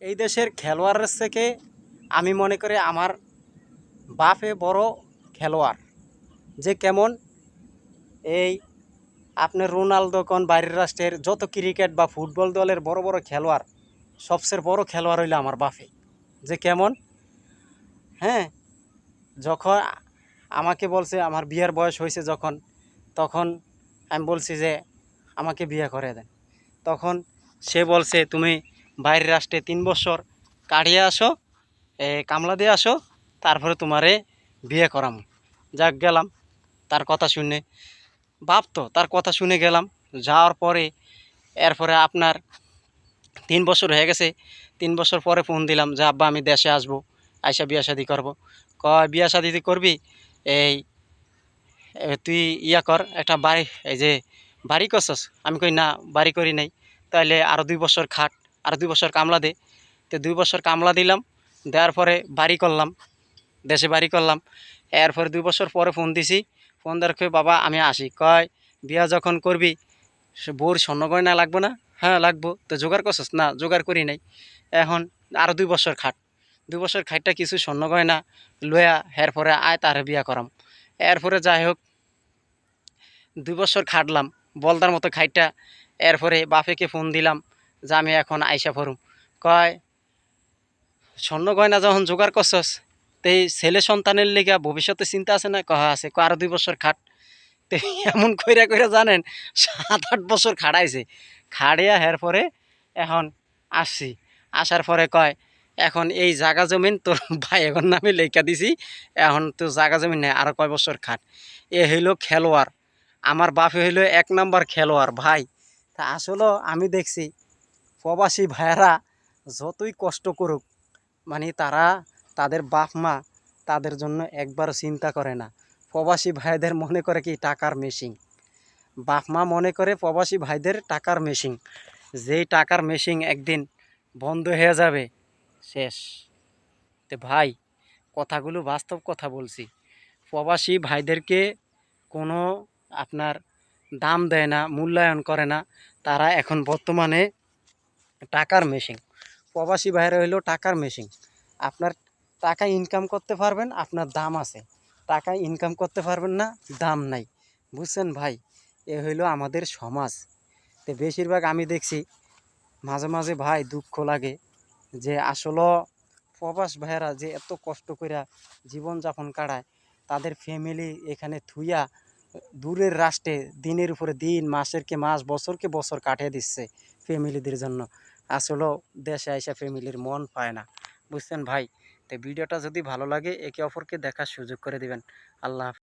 এই দেশের খেলোয়াড়ের থেকে আমি মনে করি আমার বাপে বড় খেলোয়াড়। যে কেমন, এই আপনার রোনালদো কোন বাইরের রাষ্ট্রের যত ক্রিকেট বা ফুটবল দলের বড় বড় খেলোয়াড়, সবচেয়ে বড় খেলোয়াড় হইলো আমার বাপে। যে কেমন, হ্যাঁ, যখন আমাকে বলছে আমার বিয়ের বয়স হয়েছে যখন, তখন আমি বলছি যে আমাকে বিয়ে করে দেন। তখন সে বলছে তুমি বাইরের রাষ্ট্রে 3 বছর কাটিয়ে আসো, কামলা দিয়ে আসো, তারপরে তোমারে বিয়ে করাম। যাক গেলাম তার কথা শুনে, বাপ তো তার কথা শুনে গেলাম। যাওয়ার পরে এরপরে আপনার 3 বছর হয়ে গেছে। 3 বছর পরে ফোন দিলাম যে আব্বা আমি দেশে আসবো, আইসা বিয়া শাদি করবো। কয় বিয়া শাদি করবি, এই তুই ইয়া কর একটা বাড়ি, এই যে বাড়ি করছস। আমি কই না, বাড়ি করি নাই। তাইলে আরও 2 বছর খাট, আরও 2 বছর কামলা দে। তো 2 বছর কামলা দিলাম, দেওয়ার পরে বাড়ি করলাম, দেশে বাড়ি করলাম। এরপরে 2 বছর পরে ফোন দিছি, ফোন দেওয়ার কই বাবা আমি আসি। কয় বিয়া যখন করবি বউর স্বর্ণ গয়না লাগবে না? হ্যাঁ লাগবো। তো জোগাড় করছস? না জোগাড় করি নাই। এখন আরও 2 বছর খাট, 2 বছর খাইটটা কিছু স্বর্ণ গয়না লয়া এরপরে আয় তারে বিয়া করাম। এরপরে যাই হোক 2 বছর খাটলাম বলদার মতো খাইটটা। এরপরে বাপেকে ফোন দিলাম যে আমি এখন আইসা পড়ুম। কয় স্বর্ণ গয়না যখন জোগাড় করছস, তো এই ছেলে সন্তানের লেগা ভবিষ্যতে চিন্তা আছে না? কহ আছে। আরও 2 বছর খাট। তো এমন কইরা কইরা জানেন 7-8 বছর খাড়াইছে। খাড়িয়া পরে এখন আসছি। আসার পরে কয় এখন এই জাগা জমিন তোর ভাইয়ের নামে লেখা দিছি, এখন তো জাগা জমিন নেই, আরও কয় বছর খাট। এ হইল খেলোয়াড়, আমার বাপে হইল 1 নম্বর খেলোয়াড় ভাই। তা আসলে আমি দেখছি প্রবাসী ভাইয়েরা যতই কষ্ট করুক, মানে তারা তাদের বাপ মা তাদের জন্য একবারও চিন্তা করে না। প্রবাসী ভাইদের মনে করে কি টাকার মেশিন। বাপ মা মনে করে প্রবাসী ভাইদের টাকার মেশিন। যেই টাকার মেশিন একদিন বন্ধ হয়ে যাবে, শেষ। তো ভাই, কথাগুলো বাস্তব কথা বলছি। প্রবাসী ভাইদেরকে কোনো আপনার দাম দেয় না, মূল্যায়ন করে না। তারা এখন বর্তমানে টাকার মেশিন। প্রবাসী ভাইরা হইলো টাকার মেশিন। আপনার টাকা ইনকাম করতে পারবেন, আপনার দাম আছে। টাকা ইনকাম করতে পারবেন না, দাম নাই। বুঝছেন ভাই? এ হইলো আমাদের সমাজ। তো বেশিরভাগ আমি দেখছি মাঝে মাঝে ভাই দুঃখ লাগে যে আসলে প্রবাস ভাইয়েরা যে এত কষ্ট কইরা জীবনযাপন কাটায়, তাদের ফ্যামিলি এখানে থুইয়া দূরের রাষ্ট্রে দিনের উপরে দিন, মাসের কে মাস, বছরকে বছর কাটিয়ে দিচ্ছে ফ্যামিলিদের জন্য। আসলেও দেশে আইসা ফ্যামিলির মন পায় না। বুঝছেন ভাই? তো ভিডিওটা যদি ভালো লাগে একে অপরকে দেখার সুযোগ করে দিবেন। আল্লাহ হাফেজ।